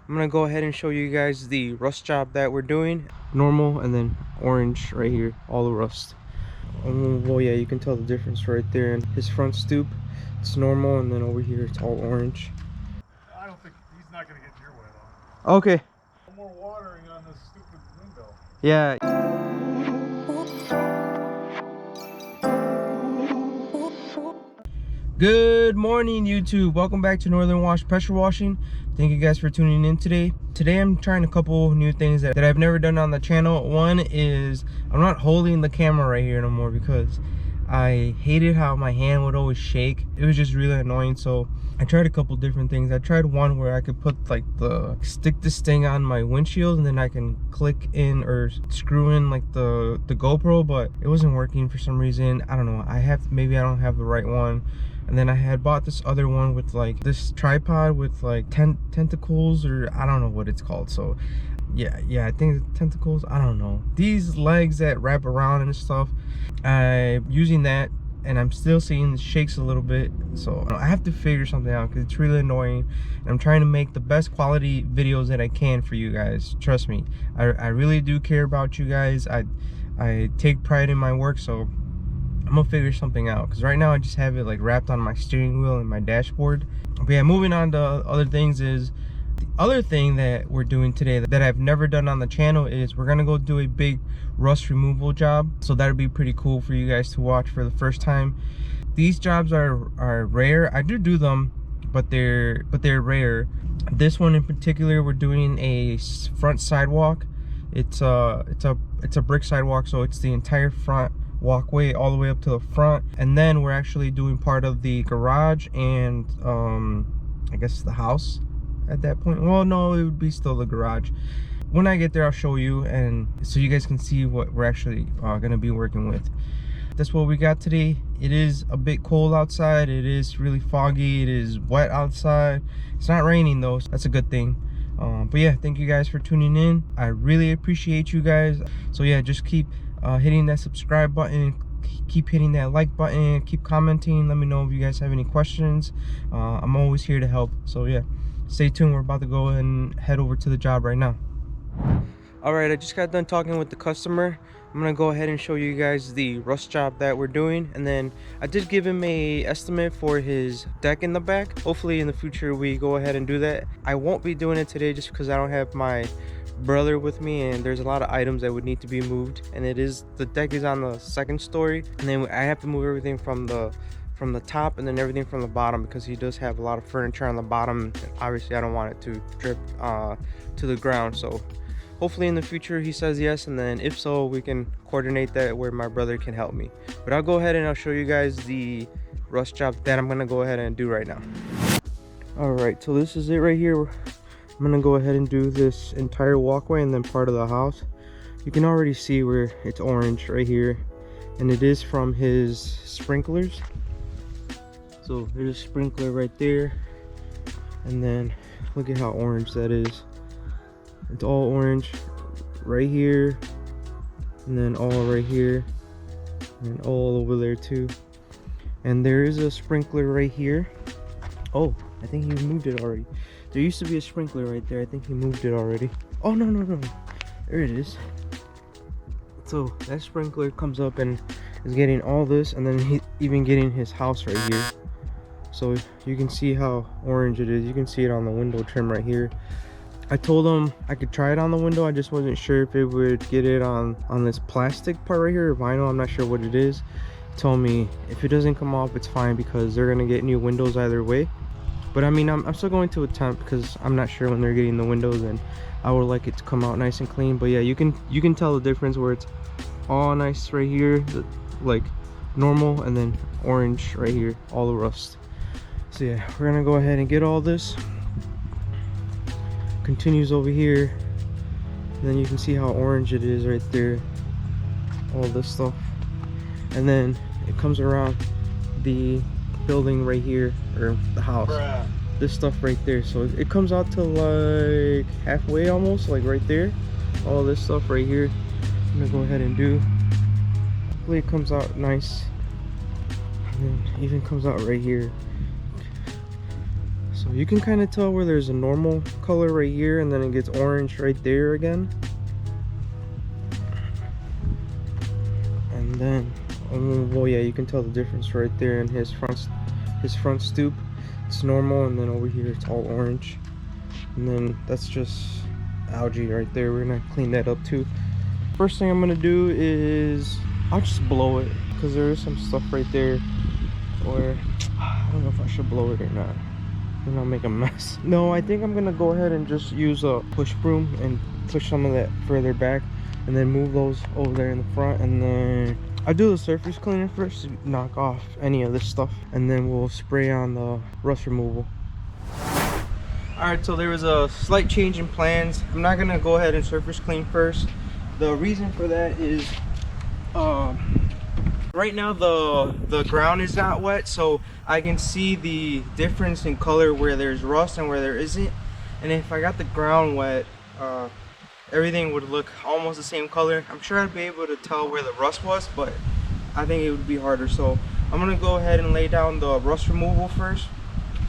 I'm gonna go ahead and show you guys the rust job that we're doing. Normal and then orange right here, all the rust. Well, yeah, you can tell the difference right there. And his front stoop, it's normal, and then over here it's all orange. I don't think he's not gonna get in your way though. Okay. No more watering on this stupid window. Yeah. Good morning, YouTube. Welcome back to Northern Wash Pressure Washing. Thank you guys for tuning in today. Today I'm trying a couple new things that I've never done on the channel. One is I'm not holding the camera right here no more because I hated how my hand would always shake. It was just really annoying. So I tried a couple different things. I tried one where I could put stick this thing on my windshield and then I can click in or screw in like the GoPro, but it wasn't working for some reason. I don't know. Maybe I don't have the right one. And then I had bought this other one with like this tripod with like tentacles, or I don't know what it's called. So yeah, I think it's tentacles. I don't know. These legs that wrap around and stuff. I'm using that and I'm still seeing it shakes a little bit. So I have to figure something out because it's really annoying. And I'm trying to make the best quality videos that I can for you guys. Trust me, I really do care about you guys. I take pride in my work, so I'm gonna figure something out because right now I just have it like wrapped on my steering wheel and my dashboard. But yeah, moving on to other things, is the other thing that we're doing today that I've never done on the channel is we're gonna go do a big rust removal job. So that'd be pretty cool for you guys to watch for the first time. These jobs are rare. I do them, but they're rare. This one in particular, we're doing a front sidewalk. It's a brick sidewalk, so it's the entire front walkway all the way up to the front, and then we're actually doing part of the garage and I guess the house at that point. Well, no, it would be still the garage. When I get there I'll show you, and so you guys can see what we're actually gonna be working with. That's what we got today. It is a bit cold outside. It is really foggy. It is wet outside. It's not raining though, so that's a good thing. But yeah, thank you guys for tuning in. I really appreciate you guys. So yeah, just keep hitting that subscribe button, keep hitting that like button, keep commenting. Let me know if you guys have any questions. I'm always here to help. So yeah, stay tuned. We're about to go ahead and head over to the job right now. All right, I just got done talking with the customer. I'm gonna go ahead and show you guys the rust job that we're doing, and then I did give him a estimate for his deck in the back. Hopefully in the future we go ahead and do that. I won't be doing it today just because I don't have my brother with me, and there's a lot of items that would need to be moved, and the deck is on the second story, and then I have to move everything from the top and then everything from the bottom because he does have a lot of furniture on the bottom, and obviously I don't want it to drip to the ground. So hopefully in the future he says yes, and then if so, we can coordinate that where my brother can help me. But I'll go ahead and I'll show you guys the rust job that I'm gonna go ahead and do right now. All right, so this is it right here. I'm gonna go ahead and do this entire walkway and then part of the house. You can already see where it's orange right here, and it is from his sprinklers. So there's a sprinkler right there, and then look at how orange that is. It's all orange right here, and then all right here, and all over there too. And there is a sprinkler right here. Oh, I think he moved it already. There used to be a sprinkler right there. I think he moved it already. Oh, no. There it is. So that sprinkler comes up and is getting all this, and then he's even getting his house right here. So you can see how orange it is. You can see it on the window trim right here. I told him I could try it on the window. I just wasn't sure if it would get it on this plastic part right here, or vinyl. I'm not sure what it is. He told me if it doesn't come off, it's fine because they're gonna get new windows either way. But I mean, I'm still going to attempt because I'm not sure when they're getting the windows, and I would like it to come out nice and clean. But yeah, you can tell the difference where it's all nice right here, like normal, and then orange right here, all the rust. So yeah, we're gonna go ahead and get all this. Continues over here, and then you can see how orange it is right there, all this stuff. And then it comes around the building right here, or the house. Bruh. This stuff right there, so it comes out to like halfway almost, like right there. All this stuff right here I'm gonna go ahead and do. Hopefully it comes out nice, and then even comes out right here. So So you can kind of tell where there's a normal color right here and then it gets orange right there again. And then, well, yeah, you can tell the difference right there in his front stoop. It's normal, and then over here it's all orange. And then that's just algae right there. We're gonna clean that up too. First thing I'm gonna do is I'll just blow it, because there is some stuff right there where I don't know if I should blow it or not. And I'll make a mess. No, I think I'm gonna go ahead and just use a push broom and push some of that further back, and then move those over there in the front, and then I'll do the surface cleaner first to knock off any of this stuff, and then we'll spray on the rust removal. Alright, so there was a slight change in plans. I'm not gonna go ahead and surface clean first. The reason for that is right now the ground is not wet, so I can see the difference in color where there's rust and where there isn't. And if I got the ground wet, everything would look almost the same color. I'm sure I'd be able to tell where the rust was, but I think it would be harder. So I'm gonna go ahead and lay down the rust removal first.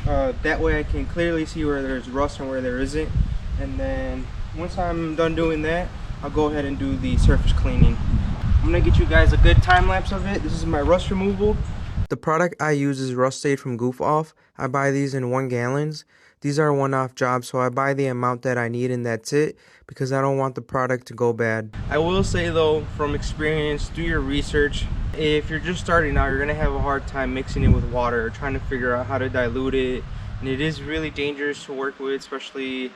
That way I can clearly see where there's rust and where there isn't. And then once I'm done doing that, I'll go ahead and do the surface cleaning. I'm gonna get you guys a good time lapse of it. This is my rust removal. The product I use is Rust Aid from Goof Off. I buy these in 1 gallons. These are one-off jobs, so I buy the amount that I need and that's it, because I don't want the product to go bad. I will say though, from experience, do your research. If you're just starting out, you're gonna have a hard time mixing it with water or trying to figure out how to dilute it. And it is really dangerous to work with, especially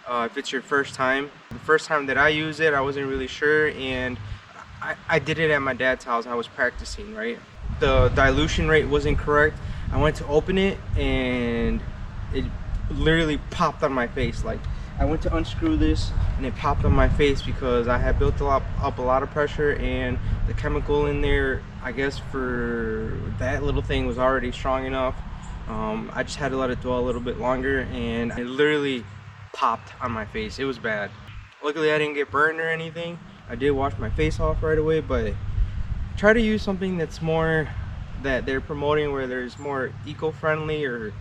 if it's your first time. The first time that I used it, I wasn't really sure, and I did it at my dad's house. I was practicing, right? The dilution rate wasn't correct. I went to open it and it literally popped on my face. Like, I went to unscrew this and it popped on my face because I had built up a lot of pressure, and the chemical in there, I guess for that little thing, was already strong enough. I just had to let it dwell a little bit longer, and it literally popped on my face. It was bad. Luckily I didn't get burned or anything. I did wash my face off right away, but try to use something that's more, that they're promoting, where there's more eco-friendly or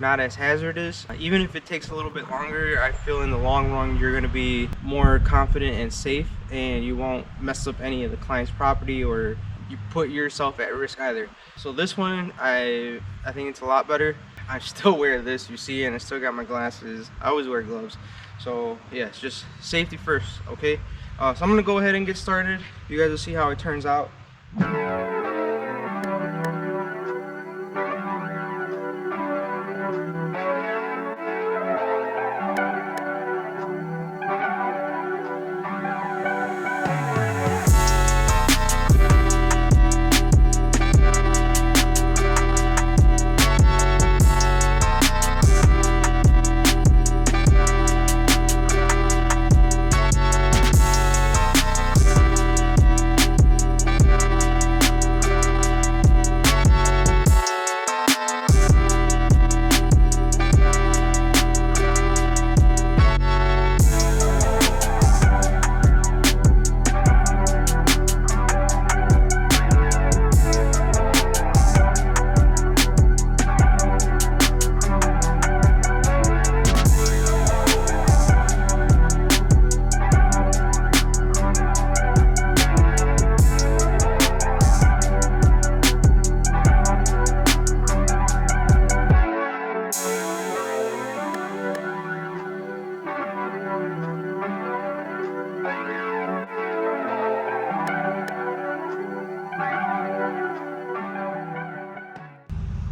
not as hazardous. Even if it takes a little bit longer, I feel in the long run you're going to be more confident and safe, and you won't mess up any of the client's property or you put yourself at risk either. So this one, I think it's a lot better. I still wear this, you see, and I still got my glasses. I always wear gloves. So yeah, it's just safety first, okay? So I'm gonna go ahead and get started. You guys will see how it turns out.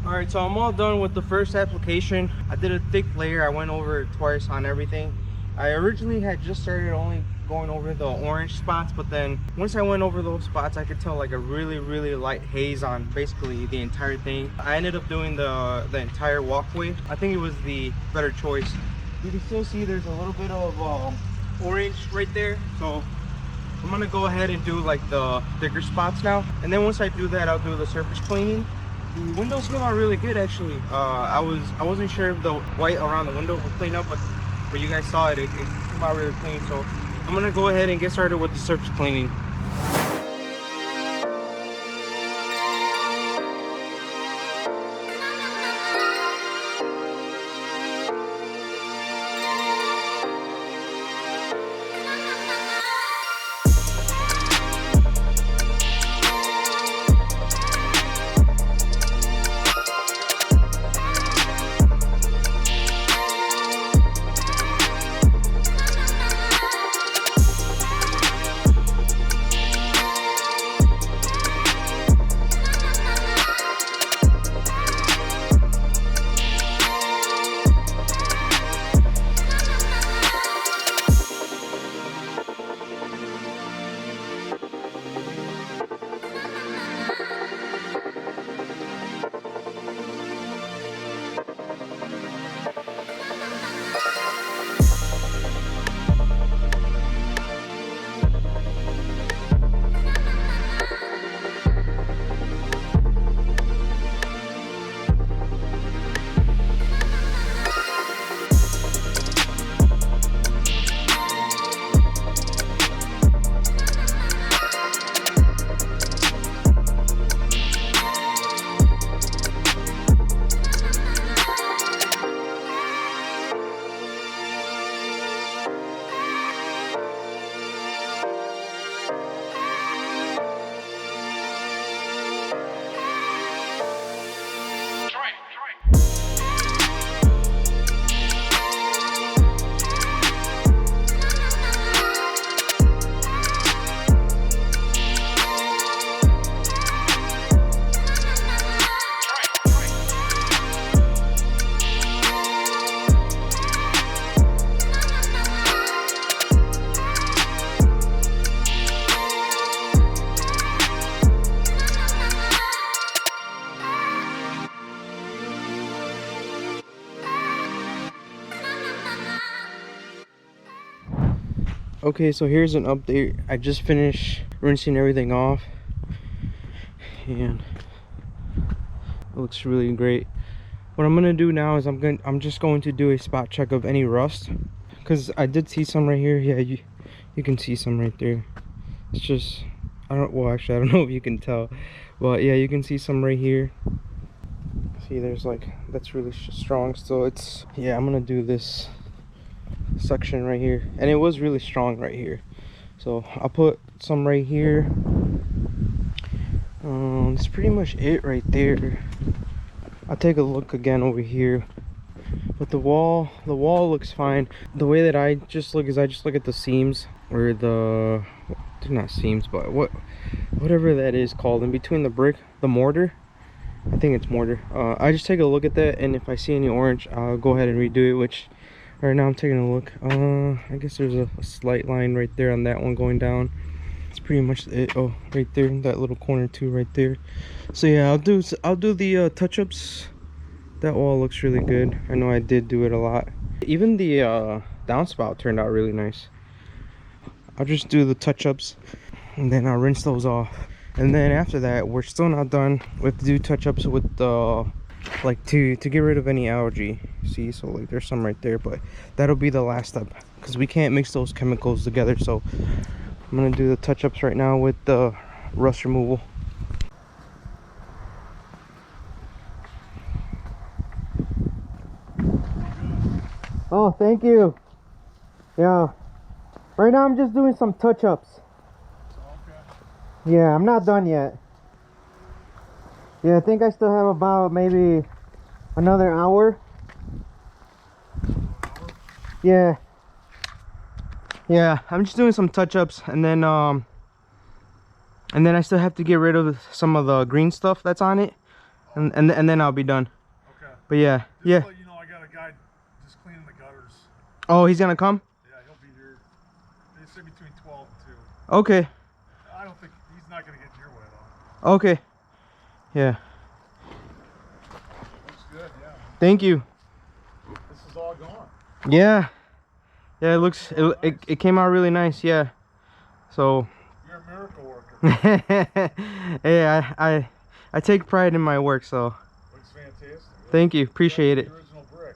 Alright, so I'm all done with the first application. I did a thick layer. I went over it twice on everything. I originally had just started only going over the orange spots, but then once I went over those spots, I could tell like a really light haze on basically the entire thing. I ended up doing the entire walkway. I think it was the better choice. You can still see there's a little bit of orange right there, so I'm gonna go ahead and do like the thicker spots now, and then once I do that, I'll do the surface cleaning. The windows came out really good actually. I wasn't sure if the white around the window would clean up, but you guys saw it, it came out really clean. So I'm gonna go ahead and get started with the surface cleaning. Okay, so here's an update. I just finished rinsing everything off and it looks really great. What I'm gonna do now is I'm just going to do a spot check of any rust, because I did see some right here. Yeah, you can see some right there. It's just, well actually I don't know if you can tell, but yeah, you can see some right here. See, there's like, that's really strong still. It's, yeah, I'm gonna do this section right here, and it was really strong right here, so I'll put some right here. That's pretty much it right there. I'll take a look again over here, but the wall looks fine. The way that I just look is I just look at the seams, or they're not seams, but whatever that is called in between the brick, the mortar. I think it's mortar. I just take a look at that, and if I see any orange, I'll go ahead and redo it, which right now I'm taking a look. I guess there's a slight line right there on that one going down. It's pretty much it. Oh, right there, that little corner too, right there. So yeah, I'll do the touch-ups. That wall looks really good. I know I did do it a lot. Even the downspout turned out really nice. I'll just do the touch-ups and then I'll rinse those off. And then after that, we're still not done. We have to do touch-ups with the like to get rid of any algae. See, so like there's some right there, but that'll be the last step because we can't mix those chemicals together. So I'm gonna do the touch-ups right now with the rust removal. Oh, thank you. Yeah, right now I'm just doing some touch-ups. Yeah, I'm not done yet. Yeah, I think I still have about maybe another hour. Yeah, I'm just doing some touch-ups, and then I still have to get rid of some of the green stuff that's on it, and then I'll be done. Okay. But yeah, just to let you know, I got a guy just cleaning the gutters. Oh, he's gonna come? Yeah, he'll be here. They say between 12 and 2. Okay. I don't think he's not gonna get in your way though. Okay. Yeah. Looks good, yeah. Thank you. This is all gone. Yeah. Yeah, it looks, it came out really nice, yeah. So. You're a miracle worker. Hey, I take pride in my work, so. Looks fantastic. Thank you, appreciate it. The original brick.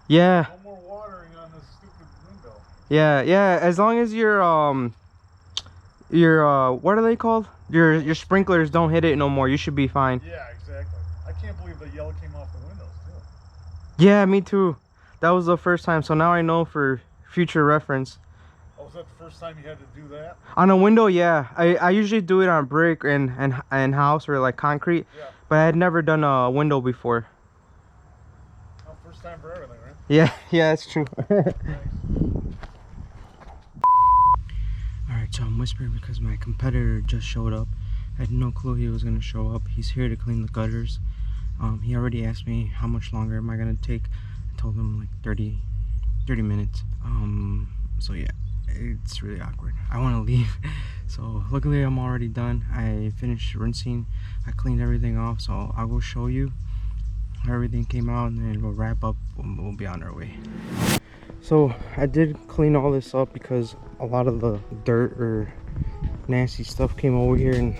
Yeah. No more watering on this stupid window. Yeah, as long as your what are they called? Your sprinklers don't hit it no more, you should be fine. Yeah, exactly. I can't believe the yellow came off the windows too. Yeah, me too. That was the first time, so now I know for future reference. Oh, was that the first time you had to do that? On a window, yeah. I usually do it on brick and house or like concrete, Yeah. but I had never done a window before. Oh, first time for everything, right? Yeah, that's true. Nice. Alright, so I'm whispering because my competitor just showed up. I had no clue he was gonna show up. He's here to clean the gutters. He already asked me how much longer am I gonna take. I told him like 30 minutes. So yeah, it's really awkward. I want to leave. So luckily I'm already done. I finished rinsing. I cleaned everything off, so I'll go show you how everything came out, and then we'll wrap up. We'll be on our way. So I did clean all this up because a lot of the dirt or nasty stuff came over here, and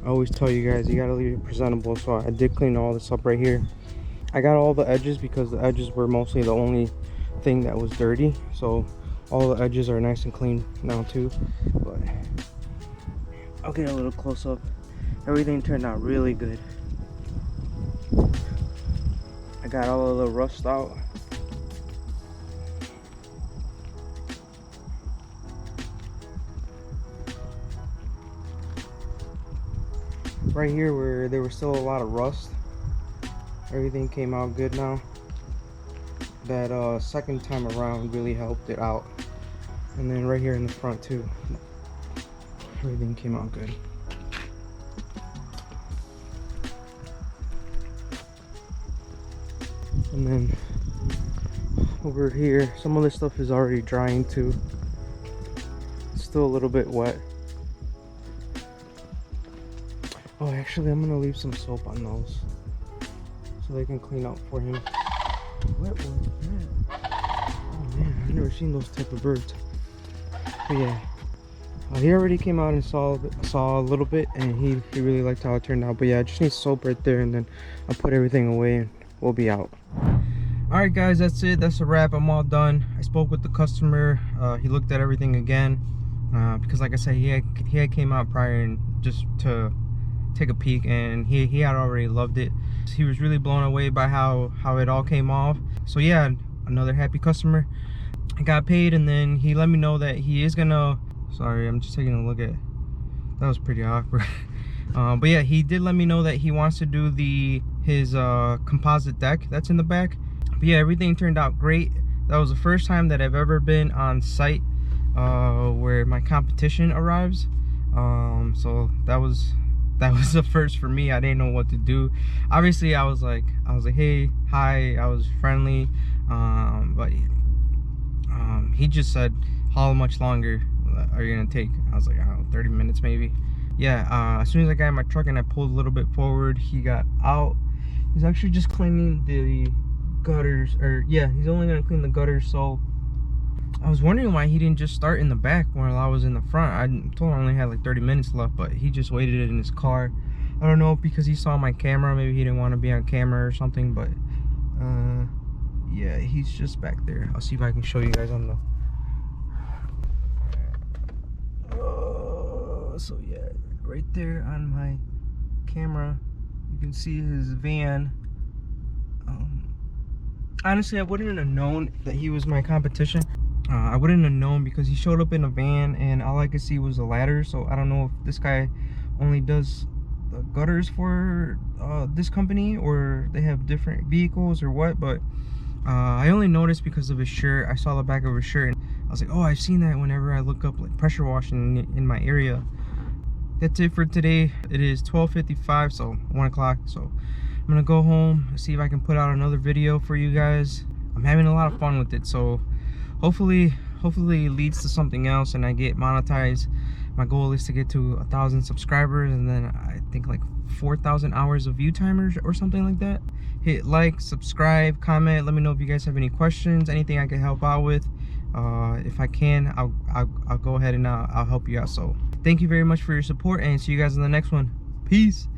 I always tell you guys, you gotta leave it presentable. So I did clean all this up right here. I got all the edges because the edges were mostly the only thing that was dirty. So all the edges are nice and clean now too. But I'll get a little close up. Everything turned out really good. I got all of the rust out. Right here where there was still a lot of rust, everything came out good now. That second time around really helped it out. And then right here in the front too, everything came out good. And then over here, some of this stuff is already drying too. It's still a little bit wet. Oh, actually, I'm gonna leave some soap on those so they can clean up for him. What was that? Oh man, I've never seen those type of birds. But yeah, he already came out and saw a little bit, and he really liked how it turned out. But yeah, I just need soap right there, and then I'll put everything away and we'll be out. All right guys, that's it. That's a wrap. I'm all done. I spoke with the customer. He looked at everything again, because like I said, he had came out prior and just to take a peek, and he had already loved it. He was really blown away by how it all came off. So yeah, another happy customer. I got paid, and then he let me know that he is gonna, sorry, I'm just taking a look at, that was pretty awkward. But yeah, he did let me know that he wants to do his composite deck that's in the back. But yeah, everything turned out great. That was the first time that I've ever been on site where my competition arrives. So that was the first for me. I didn't know what to do. Obviously I was like, hey, hi, I was friendly, but he just said, how much longer are you gonna take? I was like, I don't know, 30 minutes maybe. Yeah, as soon as I got in my truck and I pulled a little bit forward, he got out. He's actually just cleaning the gutters, or yeah, he's only gonna clean the gutters. So I was wondering why he didn't just start in the back while I was in the front. I told him I only had like 30 minutes left, but he just waited in his car. I don't know, because he saw my camera, maybe he didn't want to be on camera or something, but yeah, he's just back there. I'll see if I can show you guys on the so yeah, right there on my camera you can see his van. Honestly, I wouldn't have known that he was my competition. I wouldn't have known because he showed up in a van and all I could see was a ladder. So I don't know if this guy only does the gutters for this company, or they have different vehicles or what. But I only noticed because of his shirt. I saw the back of his shirt and I was like, oh, I've seen that whenever I look up like pressure washing in my area. That's it for today. It is 12:55, so 1 o'clock. So I'm gonna go home, see if I can put out another video for you guys. I'm having a lot of fun with it, so hopefully it leads to something else and I get monetized. My goal is to get to 1,000 subscribers, and then I think like 4,000 hours of view timers or something like that. Hit like, subscribe, comment. Let me know if you guys have any questions, anything I can help out with. If I can, I'll go ahead and I'll help you out. So thank you very much for your support, and see you guys in the next one. Peace.